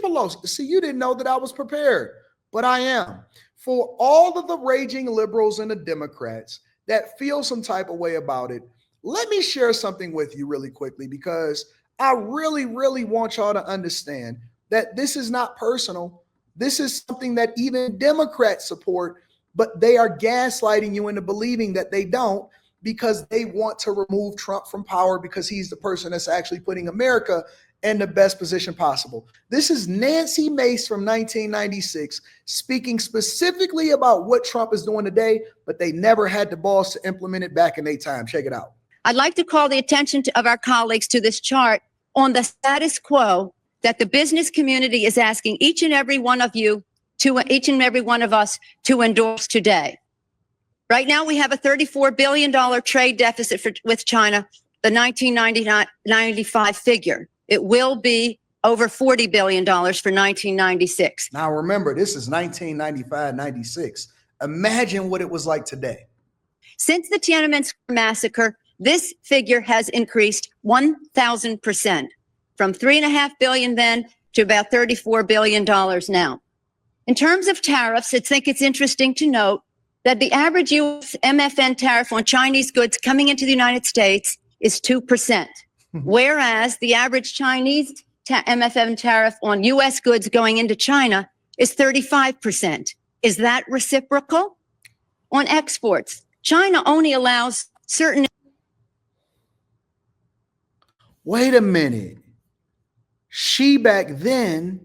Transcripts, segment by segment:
Pelosi. See, you didn't know that I was prepared, but I am. For all of the raging liberals and the Democrats that feel some type of way about it, let me share something with you really quickly, because I really, really want y'all to understand that this is not personal. This is something that even Democrats support, but they are gaslighting you into believing that they don't, because they want to remove Trump from power because he's the person that's actually putting America in the best position possible. This is Nancy Mace from 1996 speaking specifically about what Trump is doing today, but they never had the balls to implement it back in their time. Check it out. I'd like to call the attention of our colleagues to this chart on the status quo that the business community is asking each and every one of you each and every one of us to endorse today. Right now, we have a $34 billion trade deficit with China, the 1995 figure. It will be over $40 billion for 1996. Now, remember, this is 1995-96. Imagine what it was like today. Since the Tiananmen Square massacre, this figure has increased 1,000%, from $3.5 billion then to about $34 billion now. In terms of tariffs, I think it's interesting to note that the average U.S. MFN tariff on Chinese goods coming into the United States is 2%, whereas the average Chinese MFN tariff on U.S. goods going into China is 35%. Is that reciprocal? On exports, China only allows certain... Wait a minute. She back then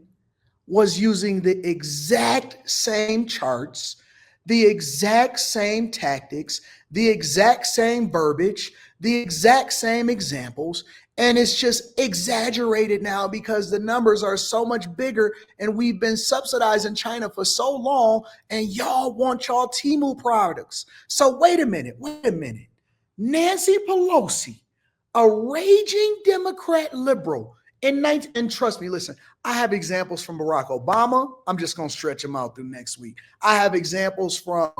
was using the exact same charts, the exact same tactics, the exact same verbiage, the exact same examples, and it's just exaggerated now because the numbers are so much bigger and we've been subsidizing China for so long, and y'all want y'all Temu products. So wait a minute. Nancy Pelosi, a raging Democrat liberal, and trust me, listen, I have examples from Barack Obama. I'm just going to stretch them out through next week. I have examples from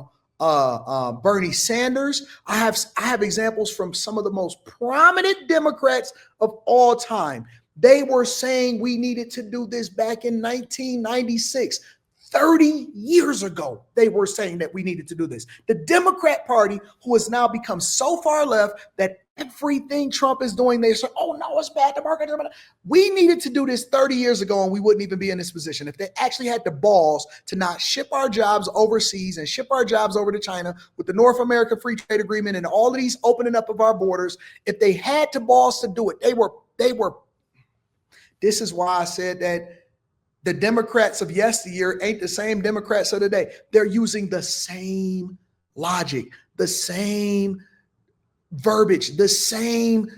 Bernie Sanders. I have examples from some of the most prominent Democrats of all time. They were saying we needed to do this back in 1996. 30 years ago, they were saying that we needed to do this. The Democrat Party, who has now become so far left that everything Trump is doing, they say, oh no, it's bad. The market. We needed to do this 30 years ago and we wouldn't even be in this position. If they actually had the balls to not ship our jobs overseas and ship our jobs over to China with the North America Free Trade Agreement and all of these opening up of our borders, if they had the balls to do it, they were. This is why I said that the Democrats of yesteryear ain't the same Democrats of today. They're using the same logic, the same verbiage, the same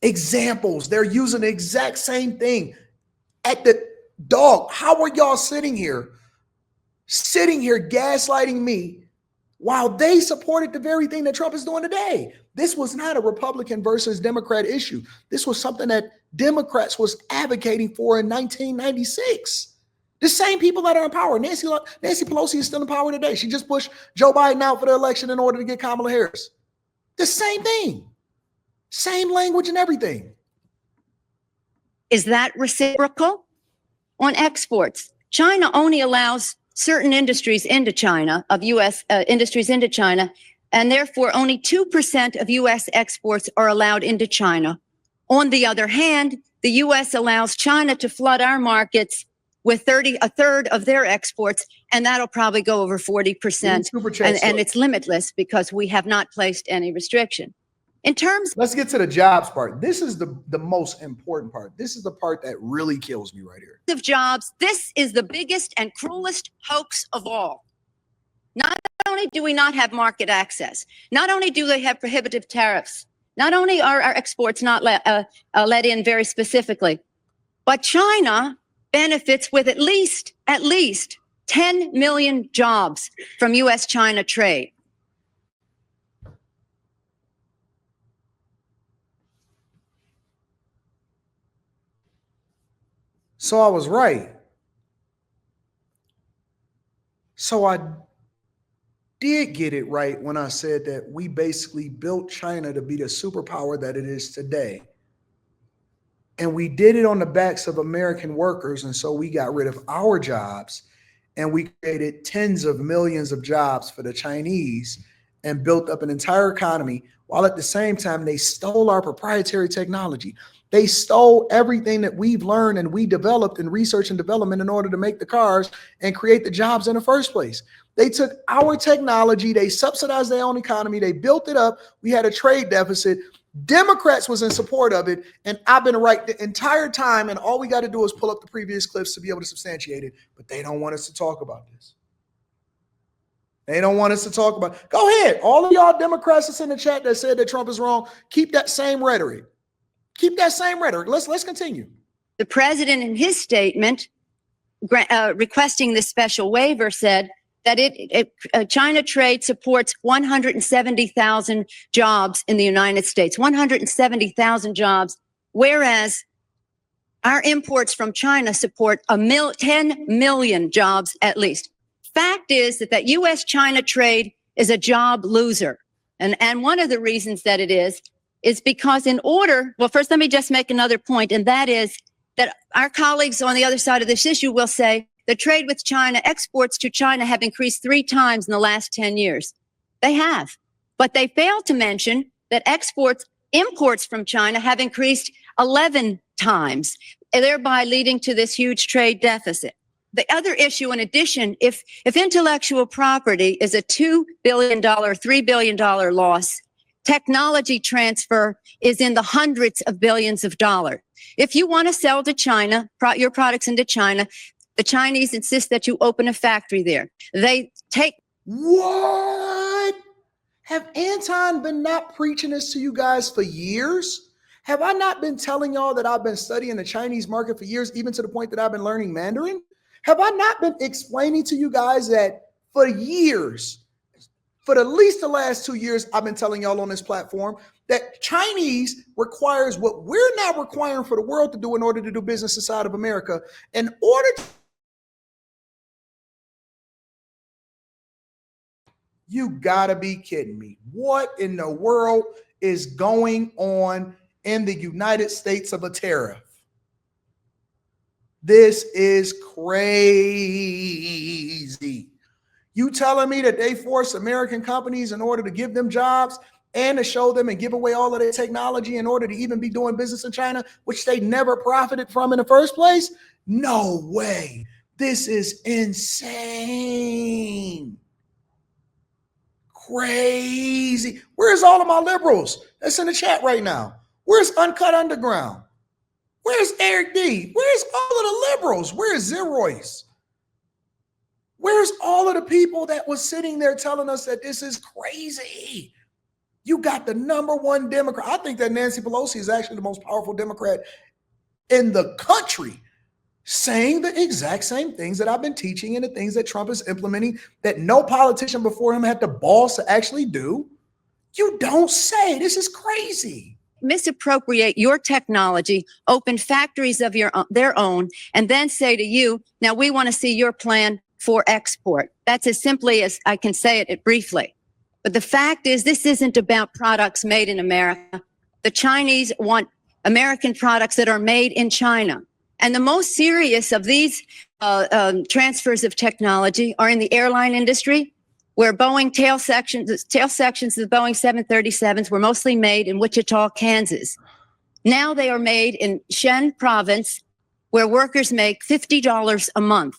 examples. They're using the exact same thing. How are y'all sitting here gaslighting me while they supported the very thing that Trump is doing today? This was not a Republican versus Democrat issue. This was something that Democrats was advocating for in 1996. The same people that are in power. Nancy Pelosi is still in power today. She just pushed Joe Biden out for the election in order to get Kamala Harris. The same thing. Same language and everything. Is that reciprocal? On exports, China only allows certain industries into China, of U.S. Industries into China, and therefore only 2% of U.S. exports are allowed into China. On the other hand, the U.S. allows China to flood our markets with a third of their exports, and that'll probably go over 40%. And it's limitless because we have not placed any restriction. Let's get to the jobs part. This is the most important part. This is the part that really kills me right here. Of jobs, this is the biggest and cruelest hoax of all. Not only do we not have market access, not only do they have prohibitive tariffs, not only are our exports not let in very specifically, but China benefits with at least 10 million jobs from U.S.-China trade. So I was right. So I did get it right when I said that we basically built China to be the superpower that it is today. And we did it on the backs of American workers. And so we got rid of our jobs and we created tens of millions of jobs for the Chinese and built up an entire economy, while at the same time they stole our proprietary technology. They stole everything that we've learned and we developed in research and development in order to make the cars and create the jobs in the first place. They took our technology, they subsidized their own economy, they built it up. We had a trade deficit. Democrats was in support of it, and I've been right the entire time, and all we got to do is pull up the previous clips to be able to substantiate it, but they don't want us to talk about this. They don't want us to talk about it. Go ahead. All of y'all Democrats that's in the chat that said that Trump is wrong, keep that same rhetoric. Keep that same rhetoric. Let's continue. The president, in his statement requesting this special waiver, said that China trade supports 170,000 jobs in the United States, 170,000 jobs, whereas our imports from China support 10 million jobs at least. Fact is that U.S.-China trade is a job loser. And one of the reasons that it is because well, first let me just make another point, and that is that our colleagues on the other side of this issue will say the trade with China, exports to China have increased 3 times in the last 10 years. They have. But they fail to mention that imports from China have increased 11 times, thereby leading to this huge trade deficit. The other issue, in addition, if intellectual property is a $2 billion, $3 billion loss, technology transfer is in the hundreds of billions of dollars. If you want to sell to China, your products into China, the Chinese insist that you open a factory there. They take... What? Have Anton been not preaching this to you guys for years? Have I not been telling y'all that I've been studying the Chinese market for years, even to the point that I've been learning Mandarin? Have I not been explaining to you guys that for years, for at least the last 2 years, I've been telling y'all on this platform that Chinese requires what we're now requiring for the world to do in order to do business inside of America. In order to... You gotta be kidding me. What in the world is going on in the United States of a tariff? This is crazy. You telling me that they force American companies in order to give them jobs and to show them and give away all of their technology in order to even be doing business in China, which they never profited from in the first place? No way. This is insane. Crazy. Where's all of my liberals that's in the chat right now? Where's Uncut Underground? Where's Eric D? Where's all of the liberals? Where's Zeroyce? Where's all of the people that was sitting there telling us that this is crazy? You got the #1 Democrat. I think that Nancy Pelosi is actually the most powerful Democrat in the country, saying the exact same things that I've been teaching and the things that Trump is implementing that no politician before him had the balls to actually do. You don't say. This is crazy. Misappropriate your technology, open factories of their own, and then say to you, now we want to see your plan for export. That's as simply as I can say it briefly. But the fact is, this isn't about products made in America. The Chinese want American products that are made in China. And the most serious of these transfers of technology are in the airline industry, where Boeing tail sections of the Boeing 737s were mostly made in Wichita, Kansas. Now they are made in Shen province, where workers make $50 a month.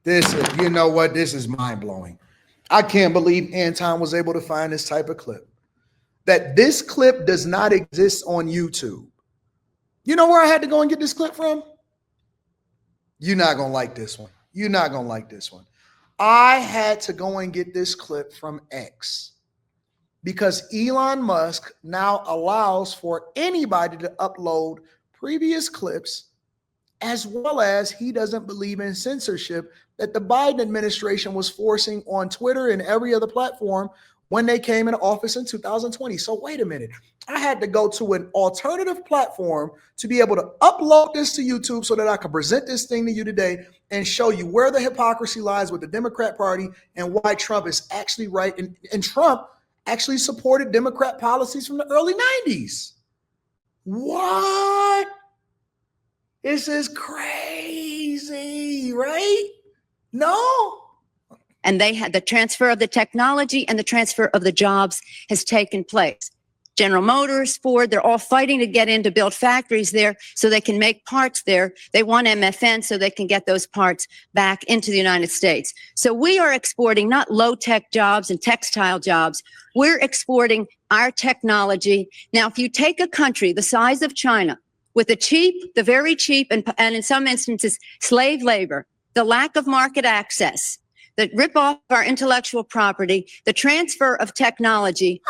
This, you know what? This is mind-blowing. I can't believe Anton was able to find this type of clip. That this clip does not exist on YouTube. You know where I had to go and get this clip from? You're not going to like this one. You're not going to like this one. I had to go and get this clip from X because Elon Musk now allows for anybody to upload previous clips, as well as he doesn't believe in censorship that the Biden administration was forcing on Twitter and every other platform when they came into office in 2020. So wait a minute. I had to go to an alternative platform to be able to upload this to YouTube so that I could present this thing to you today and show you where the hypocrisy lies with the Democrat Party and why Trump is actually right. And Trump actually supported Democrat policies from the early 90s. What? This is crazy, right? No? And they had the transfer of the technology and the transfer of the jobs has taken place. General Motors, Ford, they're all fighting to get in to build factories there so they can make parts there. They want MFN so they can get those parts back into the United States. So we are exporting not low-tech jobs and textile jobs. We're exporting our technology. Now, if you take a country the size of China with the very cheap, and in some instances, slave labor, the lack of market access, the rip off our intellectual property, the transfer of technology,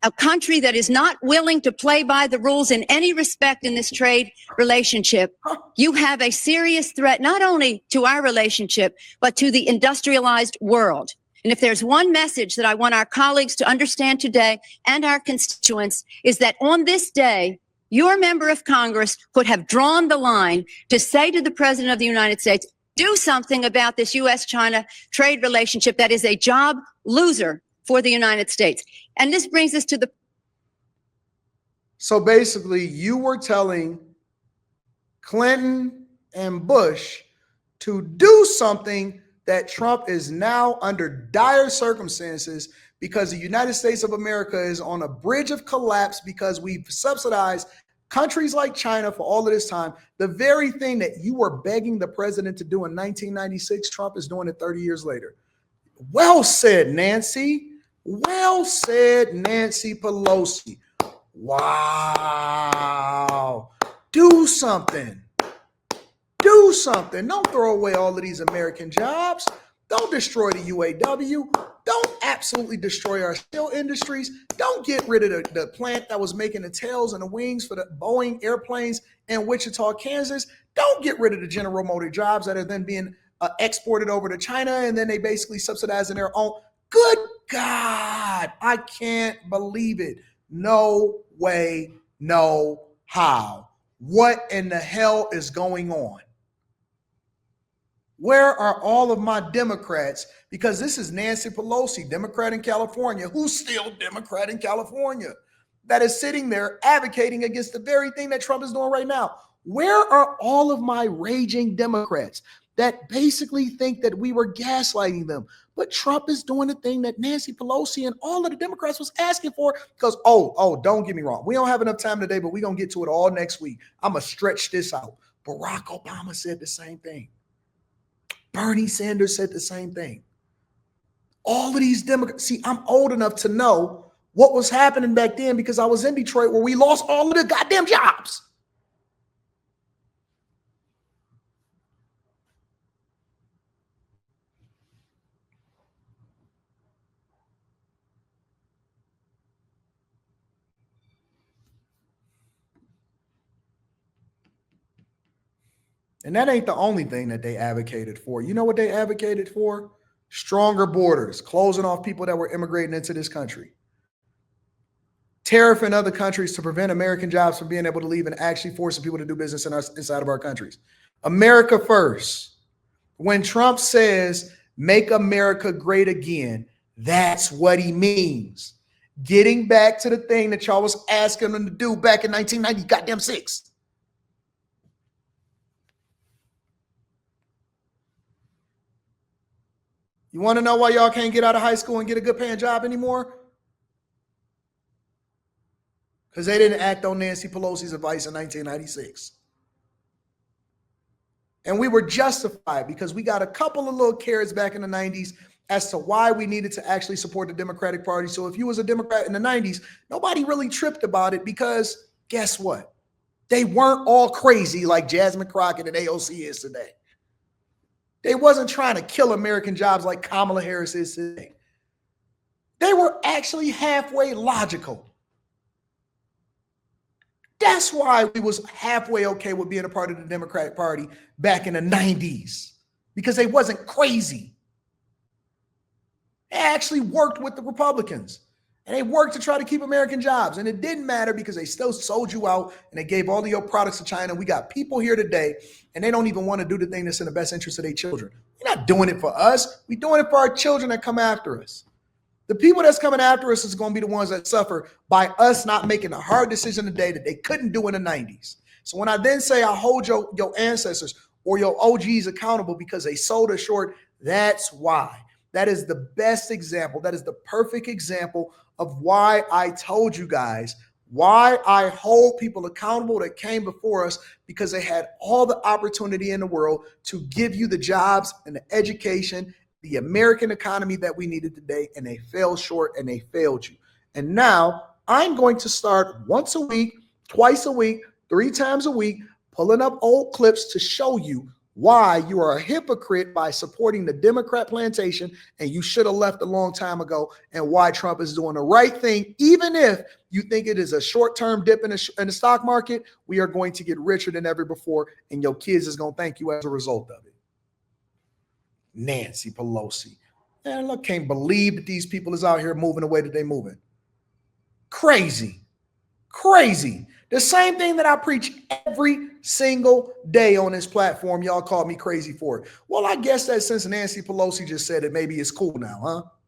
a country that is not willing to play by the rules in any respect in this trade relationship, you have a serious threat not only to our relationship, but to the industrialized world. And if there's one message that I want our colleagues to understand today and our constituents is that on this day, your member of Congress could have drawn the line to say to the President of the United States, do something about this U.S.-China trade relationship that is a job loser for the United States. And this brings us to the... So basically, you were telling Clinton and Bush to do something that Trump is now under dire circumstances because the United States of America is on a bridge of collapse because we've subsidized countries like China for all of this time. The very thing that you were begging the president to do in 1996, Trump is doing it 30 years later. Well said, Nancy. Well said, Nancy Pelosi. Wow. Do something. Do something. Don't throw away all of these American jobs. Don't destroy the UAW. Don't absolutely destroy our steel industries. Don't get rid of the plant that was making the tails and the wings for the Boeing airplanes in Wichita, Kansas. Don't get rid of the General Motors jobs that are then being exported over to China and then they basically subsidizing their own. Good God, I can't believe it. No way, no how. What in the hell is going on? Where are all of my Democrats? Because this is Nancy Pelosi, Democrat in California, who's still Democrat in California, that is sitting there advocating against the very thing that Trump is doing right now. Where are all of my raging Democrats that basically think that we were gaslighting them? But Trump is doing the thing that Nancy Pelosi and all of the Democrats was asking for because, don't get me wrong. We don't have enough time today, but we're going to get to it all next week. I'm going to stretch this out. Barack Obama said the same thing. Bernie Sanders said the same thing. All of these Democrats, see, I'm old enough to know what was happening back then because I was in Detroit where we lost all of the goddamn jobs. And that ain't the only thing that they advocated for. You know what they advocated for? Stronger borders, closing off people that were immigrating into this country. Tariff in other countries to prevent American jobs from being able to leave and actually forcing people to do business inside of our countries. America first. When Trump says, make America great again, that's what he means. Getting back to the thing that y'all was asking them to do back in 1990, goddamn 6. You want to know why y'all can't get out of high school and get a good paying job anymore? Because they didn't act on Nancy Pelosi's advice in 1996. And we were justified because we got a couple of little carrots back in the 90s as to why we needed to actually support the Democratic Party. So if you was a Democrat in the 90s, nobody really tripped about it because guess what? They weren't all crazy like Jasmine Crockett and AOC is today. They wasn't trying to kill American jobs like Kamala Harris is today. They were actually halfway logical. That's why we was halfway okay with being a part of the Democratic Party back in the 90s, because they wasn't crazy. They actually worked with the Republicans and they worked to try to keep American jobs. And it didn't matter because they still sold you out and they gave all of your products to China. We got people here today and they don't even want to do the thing that's in the best interest of their children. We're not doing it for us. We're doing it for our children that come after us. The people that's coming after us is going to be the ones that suffer by us not making a hard decision today that they couldn't do in the 90s. So when I then say I hold your ancestors or your OGs accountable because they sold us short, that's why. That is the best example. That is the perfect example of why I told you guys why I hold people accountable that came before us, because they had all the opportunity in the world to give you the jobs and the education, the American economy that we needed today, and they fell short and they failed you. And now I'm going to start once a week, twice a week, 3 times a week, pulling up old clips to show you why you are a hypocrite by supporting the Democrat plantation and you should have left a long time ago, and why Trump is doing the right thing. Even if you think it is a short-term dip in the stock market, we are going to get richer than ever before, and your kids is going to thank you as a result of it. Nancy Pelosi. Man, look, can't believe that these people is out here moving the way that they're moving. Crazy. Crazy. The same thing that I preach every single day on this platform. Y'all call me crazy for it. Well, I guess that since Nancy Pelosi just said it, maybe it's cool now, huh?